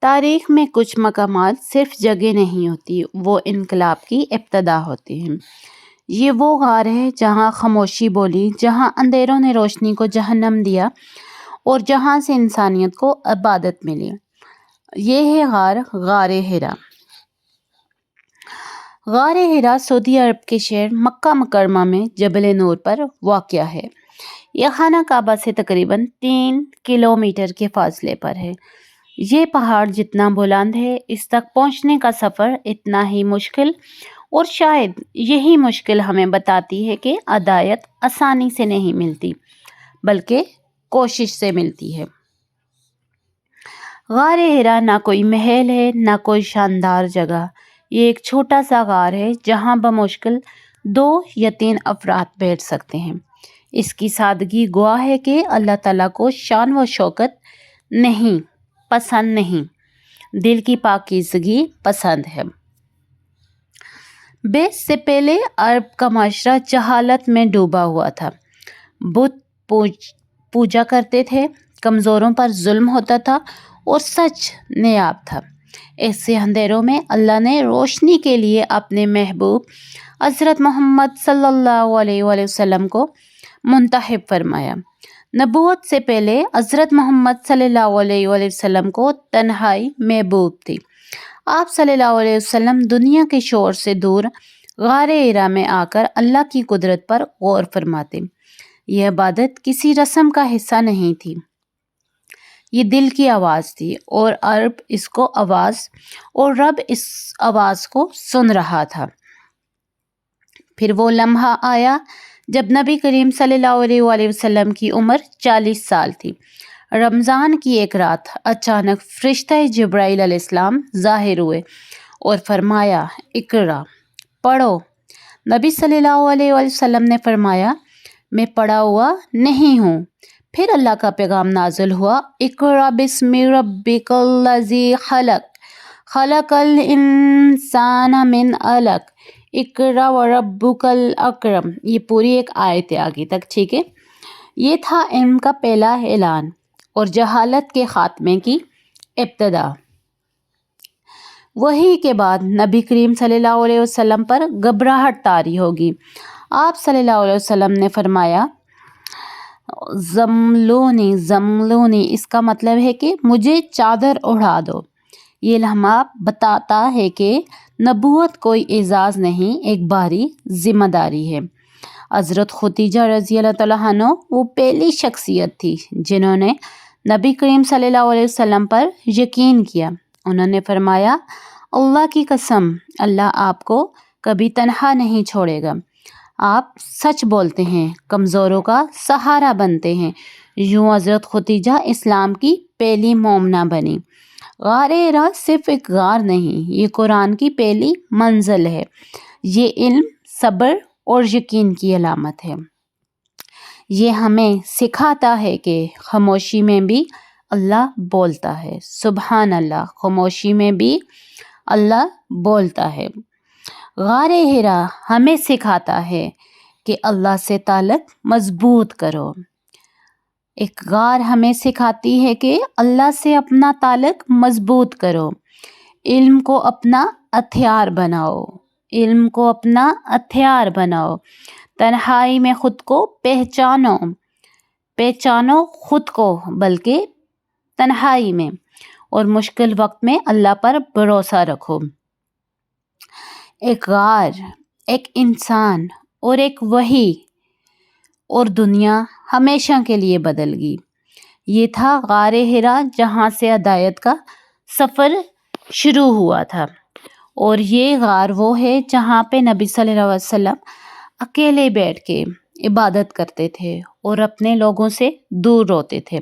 تاریخ میں کچھ مقامات صرف جگہ نہیں ہوتی، وہ انقلاب کی ابتدا ہوتی ہیں۔ یہ وہ غار ہے جہاں خاموشی بولی، جہاں اندھیروں نے روشنی کو جہنم دیا اور جہاں سے انسانیت کو عبادت ملی۔ یہ ہے غار حرا۔ غار حرا سعودی عرب کے شہر مکہ مکرمہ میں جبل نور پر واقع ہے۔ یہ خانہ کعبہ سے تقریباً 3 کلومیٹر کے فاصلے پر ہے۔ یہ پہاڑ جتنا بلند ہے، اس تک پہنچنے کا سفر اتنا ہی مشکل، اور شاید یہی مشکل ہمیں بتاتی ہے کہ ہدایت آسانی سے نہیں ملتی بلکہ کوشش سے ملتی ہے۔ غار حرا نہ کوئی محل ہے نہ کوئی شاندار جگہ، یہ ایک چھوٹا سا غار ہے جہاں بمشکل 2 یا 3 افراد بیٹھ سکتے ہیں۔ اس کی سادگی گواہ ہے کہ اللہ تعالیٰ کو شان و شوکت پسند نہیں، دل کی پاکیزگی پسند ہے۔ بیس سے پہلے عرب کا معاشرہ جہالت میں ڈوبا ہوا تھا۔ بت پوجا کرتے تھے، کمزوروں پر ظلم ہوتا تھا اور سچ نایاب تھا۔ ایسے اندھیروں میں اللہ نے روشنی کے لیے اپنے محبوب حضرت محمد صلی اللہ علیہ وآلہ وسلم کو منتخب فرمایا۔ نبوت سے پہلے حضرت محمد صلی اللہ علیہ وآلہ وسلم کو تنہائی محبوب تھی۔ آپ صلی اللہ علیہ وسلم دنیا کے شور سے دور غار حرا میں آ کر اللہ کی قدرت پر غور فرماتے۔ یہ عبادت کسی رسم کا حصہ نہیں تھی، یہ دل کی آواز تھی، اور رب اس آواز کو سن رہا تھا۔ پھر وہ لمحہ آیا جب نبی کریم صلی اللہ علیہ وآلہ وسلم کی عمر 40 سال تھی۔ رمضان کی ایک رات اچانک فرشتہ جبرائیل علیہ السلام ظاہر ہوئے اور فرمایا، اقرا، پڑھو۔ نبی صلی اللہ علیہ وآلہ وسلم نے فرمایا، میں پڑھا ہوا نہیں ہوں۔ پھر اللہ کا پیغام نازل ہوا، اقرا بسم ربک الذی خلق، خلق الانسان من علق، اقرا وربک الاکرم۔ یہ پوری ایک آیت ہے آگے تک، ٹھیک ہے۔ یہ تھا علم کا پہلا اعلان اور جہالت کے خاتمے کی ابتدا۔ وحی کے بعد نبی کریم صلی اللہ علیہ وسلم پر گھبراہٹ طاری ہوگی۔ آپ صلی اللہ علیہ وسلم نے فرمایا، زملونی زملونی، اس کا مطلب ہے کہ مجھے چادر اڑا دو۔ یہ لمحہ بتاتا ہے کہ نبوت کوئی اعزاز نہیں، ایک بھاری ذمہ داری ہے۔ حضرت خدیجہ رضی اللہ تعالیٰ عنہ وہ پہلی شخصیت تھی جنہوں نے نبی کریم صلی اللہ علیہ وسلم پر یقین کیا۔ انہوں نے فرمایا، اللہ کی قسم، اللہ آپ کو کبھی تنہا نہیں چھوڑے گا۔ آپ سچ بولتے ہیں، کمزوروں کا سہارا بنتے ہیں۔ یوں حضرت خدیجہ اسلام کی پہلی مومنہ بنی۔ غار حرا صرف ایک غار نہیں، یہ قرآن کی پہلی منزل ہے۔ یہ علم، صبر اور یقین کی علامت ہے۔ یہ ہمیں سکھاتا ہے کہ خاموشی میں بھی اللہ بولتا ہے۔ سبحان اللہ، خاموشی میں بھی اللہ بولتا ہے۔ غار حرا ہمیں سکھاتا ہے کہ اللہ سے تعلق مضبوط کرو۔ ایک غار ہمیں سکھاتی ہے کہ اللہ سے اپنا تعلق مضبوط کرو۔ علم کو اپنا ہتھیار بناؤ، علم کو اپنا ہتھیار بناؤ۔ تنہائی میں خود کو پہچانو خود کو، بلکہ تنہائی میں اور مشکل وقت میں اللہ پر بھروسہ رکھو۔ ایک غار، ایک انسان اور ایک وحی، اور دنیا ہمیشہ کے لیے بدل گئی۔ یہ تھا غار حرا جہاں سے ہدایت کا سفر شروع ہوا تھا، اور یہ غار وہ ہے جہاں پہ نبی صلی اللہ علیہ وسلم اکیلے بیٹھ کے عبادت کرتے تھے اور اپنے لوگوں سے دور روتے تھے۔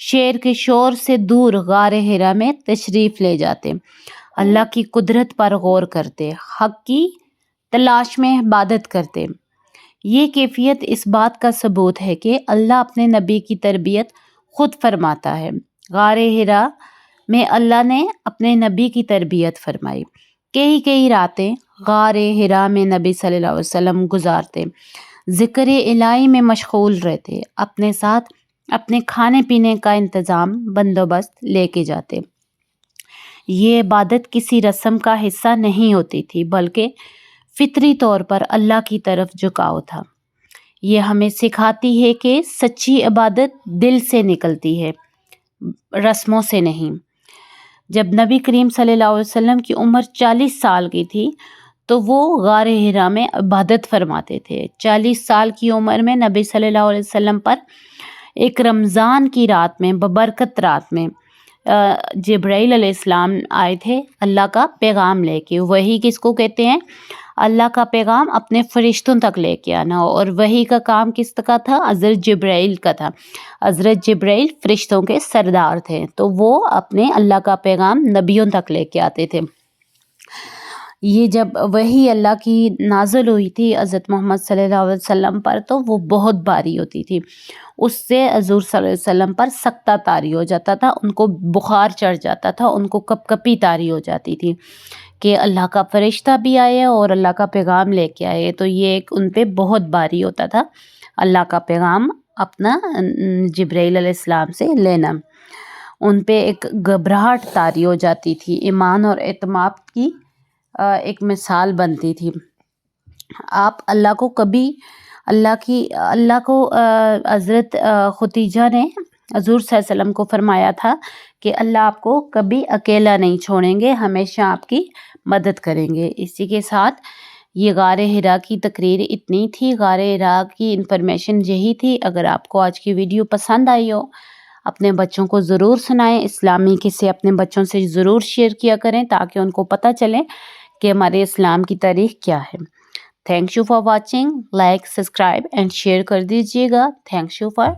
شہر کے شور سے دور غار حرا میں تشریف لے جاتے، اللہ کی قدرت پر غور کرتے، حق کی تلاش میں عبادت کرتے۔ یہ کیفیت اس بات کا ثبوت ہے کہ اللہ اپنے نبی کی تربیت خود فرماتا ہے۔ غار حرا میں اللہ نے اپنے نبی کی تربیت فرمائی۔ کئی راتیں غار حرا میں نبی صلی اللہ علیہ وسلم گزارتے، ذکر الہی میں مشغول رہتے، اپنے ساتھ اپنے کھانے پینے کا انتظام بندوبست لے کے جاتے۔ یہ عبادت کسی رسم کا حصہ نہیں ہوتی تھی بلکہ فطری طور پر اللہ کی طرف جھکاؤ تھا۔ یہ ہمیں سکھاتی ہے کہ سچی عبادت دل سے نکلتی ہے، رسموں سے نہیں۔ جب نبی کریم صلی اللہ علیہ وسلم کی عمر 40 سال کی تھی تو وہ غار حرا میں عبادت فرماتے تھے۔ 40 سال کی عمر میں نبی صلی اللہ علیہ وسلم پر ایک رمضان کی رات میں، ببرکت رات میں، جبرائیل علیہ السلام آئے تھے اللہ کا پیغام لے کے۔ وحی کس کو کہتے ہیں؟ اللہ کا پیغام اپنے فرشتوں تک لے کے آنا، اور وحی کا کام کس کا تھا؟ حضرت جبرائیل کا تھا۔ حضرت جبرائیل فرشتوں کے سردار تھے، تو وہ اپنے اللہ کا پیغام نبیوں تک لے کے آتے تھے۔ یہ جب وحی اللہ کی نازل ہوئی تھی حضرت محمد صلی اللہ علیہ وسلم پر تو وہ بہت بھاری ہوتی تھی، اس سے حضور صلی اللہ علیہ وسلم پر سکتہ طاری ہو جاتا تھا، ان کو بخار چڑھ جاتا تھا، ان کو کپ کپی طاری ہو جاتی تھی کہ اللہ کا فرشتہ بھی آئے اور اللہ کا پیغام لے کے آئے، تو یہ ایک ان پہ بہت بھاری ہوتا تھا اللہ کا پیغام اپنا جبرائیل علیہ السلام سے لینا۔ ان پہ ایک گھبراہٹ طاری ہو جاتی تھی، ایمان اور اعتماد کی ایک مثال بنتی تھی۔ آپ اللہ کو کبھی اللہ کو حضرت ختیجہ نے حضور صلی اللہ علیہ وسلم کو فرمایا تھا کہ اللہ آپ کو کبھی اکیلا نہیں چھوڑیں گے، ہمیشہ آپ کی مدد کریں گے۔ اسی کے ساتھ یہ غار حرا کی تقریر اتنی تھی، غار حرا کی انفارمیشن یہی تھی۔ اگر آپ کو آج کی ویڈیو پسند آئی ہو، اپنے بچوں کو ضرور سنائیں، اسلامی قصے اپنے بچوں سے ضرور شیئر کیا کریں تاکہ ان کو پتہ چلے کہ ہمارے اسلام کی تاریخ کیا ہے۔ Thank you for watching, like, subscribe and share کر دیجیے گا۔ Thank you for